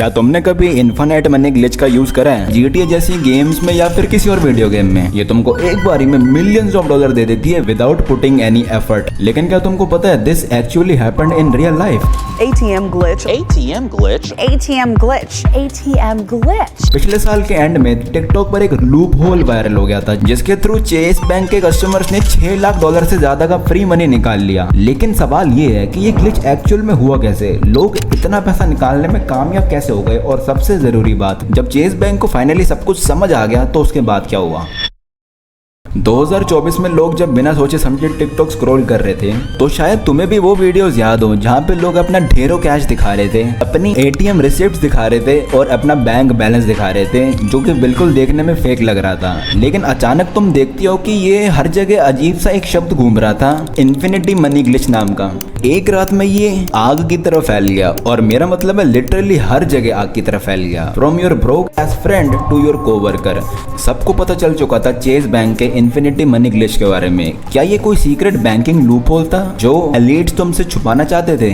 क्या तुमने कभी इन्फिनिट मनी ग्लिच का यूज करा है GTA जैसी गेम्स में या फिर किसी और वीडियो गेम में? ये तुमको एक बारी में मिलियंस ऑफ डॉलर दे देती है विदाउट पुटिंग एनी एफर्ट। लेकिन क्या तुमको पता है this actually happened in real life? ATM glitch. ATM glitch. ATM glitch. ATM glitch. पिछले साल के एंड में टिकटॉक पर एक लूप होल वायरल हो गया था जिसके थ्रू चेस बैंक के कस्टमर्स ने $6 लाख से ज्यादा का फ्री मनी निकाल लिया। लेकिन सवाल ये है कि ये ग्लिच एक्चुअल में हुआ कैसे, लोग इतना पैसा निकालने में कामयाब कैसे हो गए, और सबसे जरूरी बात, जब चेस बैंक को फाइनली सब कुछ समझ आ गया तो उसके बाद क्या हुआ। 2024 में लोग जब बिना सोचे समझे टिकटॉक स्क्रॉल कर रहे थे तो शायद तुम्हें भी वो वीडियोस याद हो जहाँ पे लोग अपना ढेरों कैश दिखा रहे थे, अपनी ATM रिसिप्ट्स दिखा रहे थे और अपना बैंक बैलेंस दिखा रहे थे, जो कि बिल्कुल देखने में फेक लग रहा था। लेकिन अचानक तुम देखती हो कि ये हर जगह अजीब सा एक शब्द घूम रहा था, इन्फिनिटी मनी ग्लिच नाम का। एक रात में ये आग की तरह फैल गया, और मेरा मतलब है लिटरली हर जगह आग की तरह फैल गया। From your broke ass friend to your coworker, सबको पता चल चुका था चेस बैंक के इन्फिनिटी मनी ग्लिच के बारे में। क्या ये कोई सीक्रेट बैंकिंग लूपहोल था जो एलीट्स तुमसे छुपाना चाहते थे?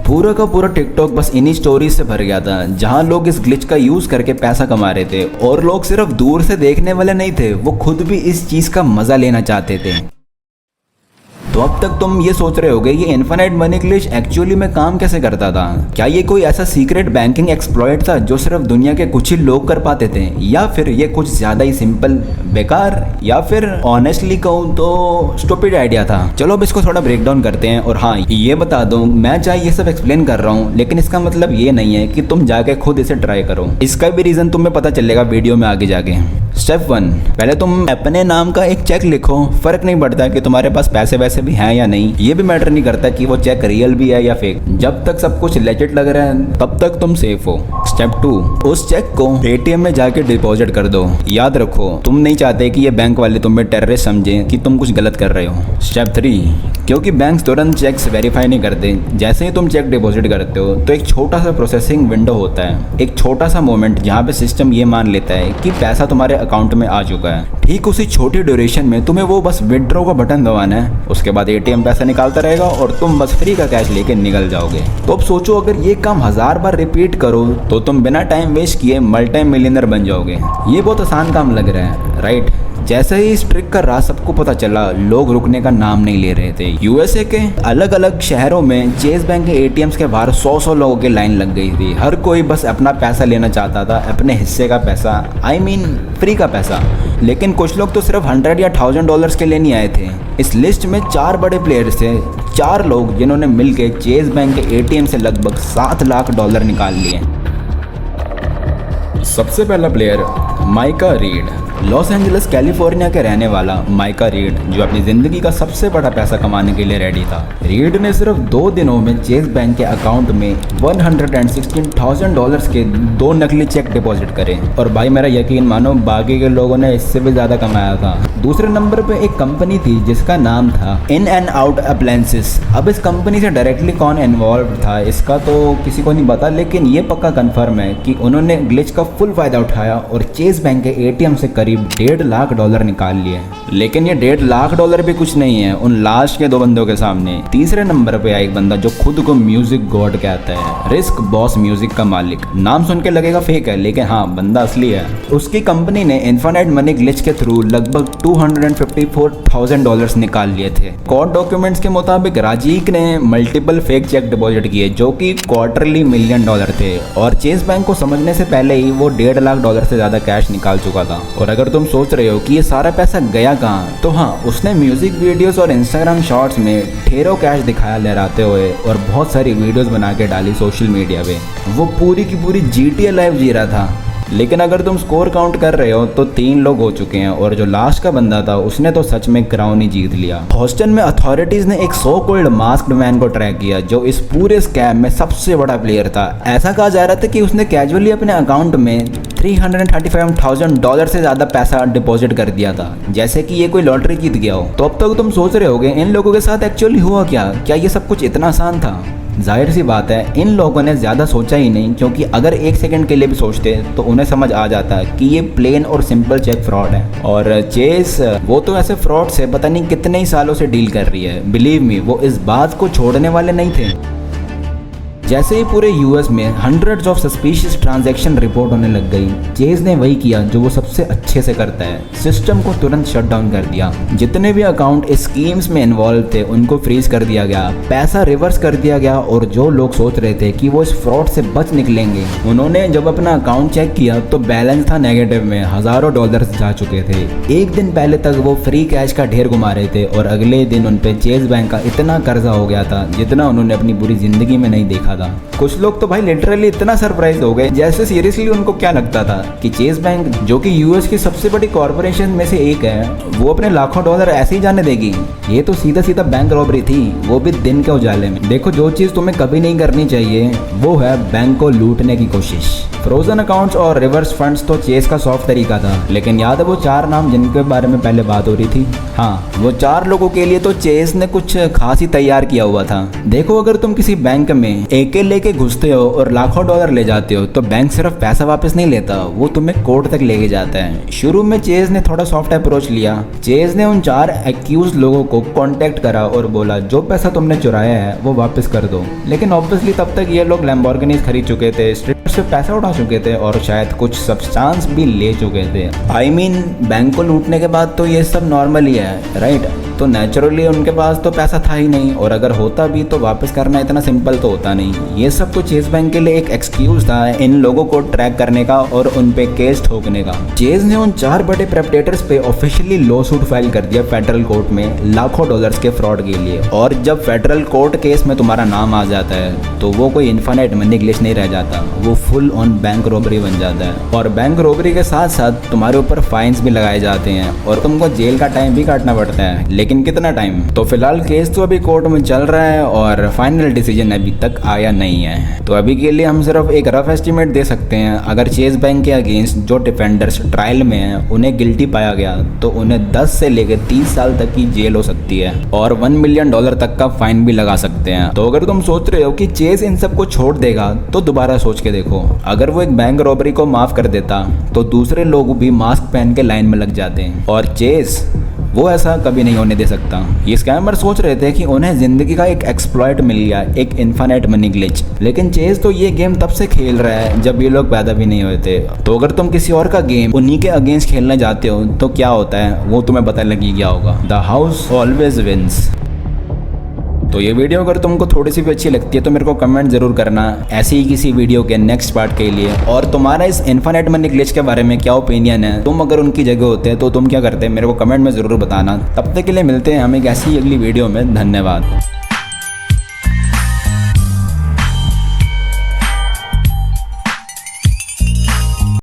पूरा का पूरा टिकटॉक बस इन्हीं स्टोरीज से भर गया था जहां लोग इस ग्लिच का यूज करके पैसा कमा रहे थे, और लोग सिर्फ दूर से देखने वाले नहीं थे, वो खुद भी इस चीज का मजा लेना चाहते थे। तो अब तक तुम ये सोच रहे होगे ये इन्फिनिट मनी ग्लिच एक्चुअली में काम कैसे करता था? क्या ये कोई ऐसा सीक्रेट बैंकिंग एक्सप्लॉइट था जो सिर्फ दुनिया के कुछ ही लोग कर पाते थे, या फिर ये कुछ ज्यादा ही सिंपल, बेकार, या फिर ऑनेस्टली कहूँ तो स्टूपिड आइडिया था? चलो अब इसको थोड़ा ब्रेक डाउन करते हैं। और हाँ, ये बता दूं, मैं चाहे ये सब एक्सप्लेन कर रहा हूँ लेकिन इसका मतलब ये नहीं है कि तुम जाके खुद इसे ट्राई करो। इसका भी रीजन तुम्हें पता चलेगा वीडियो में आगे जाके। स्टेप 1, पहले तुम अपने नाम का एक चेक लिखो। फर्क नहीं पड़ता कि तुम्हारे पास पैसे वैसे भी हैं या नहीं, ये भी मैटर नहीं करता कि वो चेक रियल भी है या फेक। जब तक सब कुछ लेजिट लग रहा है तब तक तुम सेफ हो। स्टेप 2, उस चेक को ATM में जाके डिपॉजिट कर दो। याद रखो, तुम नहीं चाहते कि ये बैंक वाले तुम्हें टेररिस्ट समझे कि तुम कुछ गलत कर रहे हो। स्टेप 3, क्योंकि बैंक तुरंत चेक्स वेरीफाई नहीं करते, जैसे ही तुम चेक डिपॉजिट करते हो तो एक छोटा सा प्रोसेसिंग विंडो होता है, एक छोटा सा मोमेंट जहाँ पे सिस्टम ये मान लेता है कि पैसा तुम्हारे अकाउंट में आ चुका है। ठीक उसी छोटी ड्यूरेशन में तुम्हें वो बस विड्रॉ का बटन दबाना है, उसके बाद ATM पैसा निकालता रहेगा और तुम बस फ्री का कैश लेके निकल जाओगे। तो अब सोचो, अगर ये काम 1000 बार रिपीट करो तो तुम बिना टाइम वेस्ट किए मल्टी मिलियनर बन जाओगे। ये बहुत आसान काम लग रहा है, राइट? जैसे ही इस ट्रिक का राज सबको पता चला, लोग रुकने का नाम नहीं ले रहे थे। USA के अलग अलग शहरों में चेस बैंक के ATMs के बाहर 100 लोगों की लाइन लग गई थी। हर कोई बस अपना पैसा लेना चाहता था, अपने हिस्से का पैसा, I mean फ्री का पैसा। लेकिन कुछ लोग तो सिर्फ $100 या $1000 के लिए नहीं आए थे। इस लिस्ट में 4 बड़े प्लेयर्स थे, 4 लोग जिन्होंने मिलकर चेस बैंक के ATM से लगभग $7 लाख निकाल लिए। सबसे पहला player mica read, Los Angeles California के रहने वाला माइका रीड, जो अपनी जिंदगी का सबसे बड़ा पैसा कमाने के लिए रेडी था। रीड ने सिर्फ 2 दिनों में चेस बैंक के अकाउंट में $116,000 के 2 नकली चेक डिपॉजिट करे, और भाई मेरा यकीन मानो बाकी के लोगों ने इससे भी ज्यादा कमाया था। दूसरे नंबर पे एक कंपनी थी जिसका नाम था इन एंड आउट अप्लायंसेस। अब इस कंपनी से डायरेक्टली कौन इन्वॉल्व था इसका तो किसी को नहीं पता, लेकिन ये पक्का कंफर्म है कि उन्होंने ग्लिच का फुल फायदा उठाया और चेस बैंक के ATM से करीब $1.5 लाख निकाल लिए। लेकिन ये $1.5 लाख भी कुछ नहीं है उन लास्ट के 2 बंदों के सामने। तीसरे नंबर पे आया एक बंदा जो खुद को म्यूजिक गॉड कहता है, रिस्क बॉस म्यूजिक का मालिक। नाम सुन के लगेगा फेक है, लेकिन हाँ, बंदा असली है। उसकी कंपनी ने इन्फिनिट मनी ग्लिच के थ्रू लगभग $254,000 निकाल लिए थे। कोर्ट डॉक्यूमेंट्स के मुताबिक राजीक ने मल्टीपल फेक चेक डिपॉजिट किए जो कि $250 मिलियन थे, और चेस बैंक को समझने से पहले ही वो $1.5 लाख से ज्यादा कैश निकाल चुका था। और अगर तुम सोच रहे हो कि ये सारा पैसा गया कहाँ, तो हाँ, उसने म्यूजिक वीडियोस और इंस्टाग्राम शॉर्ट्स में ढेरों कैश दिखाया लहराते हुए, और बहुत सारी वीडियोस बना के डाली सोशल मीडिया पे। वो पूरी की पूरी GTA लाइफ जी रहा था। लेकिन अगर तुम स्कोर काउंट कर रहे हो तो 3 लोग हो चुके हैं, और जो लास्ट का बंदा था उसने तो सच में क्राउन ही जीत लिया। हॉस्टन में अथॉरिटीज ने एक सो कॉल्ड मास्क्ड मैन को ट्रैक किया जो इस पूरे स्कैम में सबसे बड़ा प्लेयर था। ऐसा कहा जा रहा था कि उसने कैजुअली अपने अकाउंट में $335,000 से ज्यादा पैसा डिपॉजिट कर दिया था, जैसे कि ये कोई लॉटरी जीत गया हो। तो अब तक तुम सोच रहे होगे इन लोगों के साथ एक्चुअली हुआ क्या ये सब कुछ इतना आसान था? जाहिर सी बात है, इन लोगों ने ज़्यादा सोचा ही नहीं, क्योंकि अगर 1 सेकंड के लिए भी सोचते तो उन्हें समझ आ जाता कि ये प्लेन और सिंपल चेक फ्रॉड है। और चेस वो तो ऐसे फ्रॉड से पता नहीं कितने ही सालों से डील कर रही है। बिलीव मी, वो इस बात को छोड़ने वाले नहीं थे। जैसे ही पूरे यूएस में hundreds of suspicious transaction report होने लग गई, चेज ने वही किया जो वो सबसे अच्छे से करता है, सिस्टम को तुरंत शट डाउन कर दिया। जितने भी अकाउंट इस स्कीम्स में इन्वॉल्व थे उनको फ्रीज कर दिया गया, पैसा रिवर्स कर दिया गया, और जो लोग सोच रहे थे कि वो इस फ्रॉड से बच निकलेंगे, उन्होंने जब अपना अकाउंट चेक किया तो बैलेंस था नेगेटिव में, हजारों डॉलर्स जा चुके थे। एक दिन पहले तक वो फ्री कैश का ढेर घुमा रहे थे और अगले दिन उन पे चेज बैंक का इतना कर्जा हो गया था जितना उन्होंने अपनी पूरी जिंदगी में नहीं देखा था। कुछ लोग तो भाई लिटरली इतना सरप्राइज हो गए, जैसे सीरियसली उनको क्या लगता था कि चेज बैंक, जो कि यूएस की सबसे बड़ी कॉर्पोरेशन में से एक है, वो अपने लाखों डॉलर ऐसे ही जाने देगी। ये तो सीधा सीधा बैंक रॉबरी थी, वो भी दिन के उजाले में। देखो, जो चीज तुम्हें कभी नहीं करनी चाहिए वो है बैंक को लूटने की कोशिश। फ्रोजन अकाउंट्स और रिवर्स फंड्स तो चेज का सॉफ्ट तरीका था, लेकिन याद है वो 4 नाम जिनके बारे में पहले बात हो रही थी? हाँ, वो 4 लोगों के लिए तो चेज ने कुछ खास ही तैयार किया हुआ था। देखो, अगर तुम किसी बैंक में एके लेके घुसते हो और लाखों डॉलर ले जाते हो तो बैंक सिर्फ पैसा वापस नहीं लेता, वो तुम्हें कोर्ट तक लेके जाता है। शुरू में चेज ने थोड़ा सॉफ्ट अप्रोच लिया। चेज ने उन 4 एक्यूज लोगों को कांटेक्ट करा और बोला जो पैसा तुमने चुराया है वो वापस कर दो। लेकिन ऑब्वियसली तब तक ये लोग लैम्बोर्गिनी खरीद चुके थे, स्ट्रीट से पैसा उठा चुके थे और शायद कुछ सब्सटेंस भी ले चुके थे। आई मीन, बैंक को लूटने के बाद तो ये सब नॉर्मल ही है, राइट? तो नेचुरली उनके पास तो पैसा था ही नहीं, और अगर होता भी तो वापस करना इतना सिंपल तो होता नहीं। ये सब तो चेज बैंक के लिए एक एक्सक्यूज था इन लोगों को ट्रैक करने का और उन पे केस ठोकने का। चेज ने उन 4 बड़े परपेट्रेटर्स पे ऑफिशियली लॉ सूट फाइल कर दिया फेडरल कोर्ट में लाखों डॉलर्स के फ्रॉड के लिए। और जब फेडरल कोर्ट केस में तुम्हारा नाम आ जाता है तो वो कोई इन्फिनिट मनी ग्लिच नहीं रह जाता, वो फुल ऑन बैंक रॉबरी बन जाता है। और बैंक रॉबरी के साथ साथ तुम्हारे ऊपर फाइन्स भी लगाए जाते हैं और तुमको जेल का टाइम भी काटना पड़ता है। लेकिन कितना टाइम? तो फिलहाल केस तो अभी कोर्ट में चल रहा है और फाइनल डिसीजन अभी तक आया नहीं है। तो अभी के लिए हम सिर्फ एक रफ एस्टिमेट दे सकते हैं। अगर चेज बैंक के अगेंस्ट जो डिफेंडर्स ट्रायल में हैं उन्हें गिल्टी पाया गया तो उन्हें 10 से लेकर 30 साल तक की जेल हो सकती है और $1 मिलियन तक का फाइन भी लगा सकते हैं। तो अगर तुम सोच रहे हो कि चेज इन सबको छोड़ देगा तो दोबारा सोच के देखो। अगर वो एक बैंक रॉबरी को माफ कर देता तो दूसरे लोग भी मास्क पहन के लाइन में लग जाते हैं, और चेज वो ऐसा कभी नहीं होने दे सकता। ये स्कैमर सोच रहे थे कि उन्हें जिंदगी का एक एक्सप्लॉइट मिल गया, एक इन्फिनिट मनी ग्लिच, लेकिन चेज तो ये गेम तब से खेल रहा है जब ये लोग पैदा भी नहीं हुए थे। तो अगर तुम किसी और का गेम उन्हीं के अगेंस्ट खेलने जाते हो तो क्या होता है वो तुम्हें पता लग ही गया होगा। The house always wins. तो ये वीडियो अगर तुमको थोड़ी सी भी अच्छी लगती है तो मेरे को कमेंट जरूर करना ऐसी ही किसी वीडियो के नेक्स्ट पार्ट के लिए। और तुम्हारा इस इन्फिनिट मनी ग्लिच के बारे में क्या ओपिनियन है? तुम अगर उनकी जगह होते तो तुम क्या करते? मेरे को कमेंट में ज़रूर बताना। तब तक के लिए मिलते हैं हम एक ऐसी अगली वीडियो में। धन्यवाद।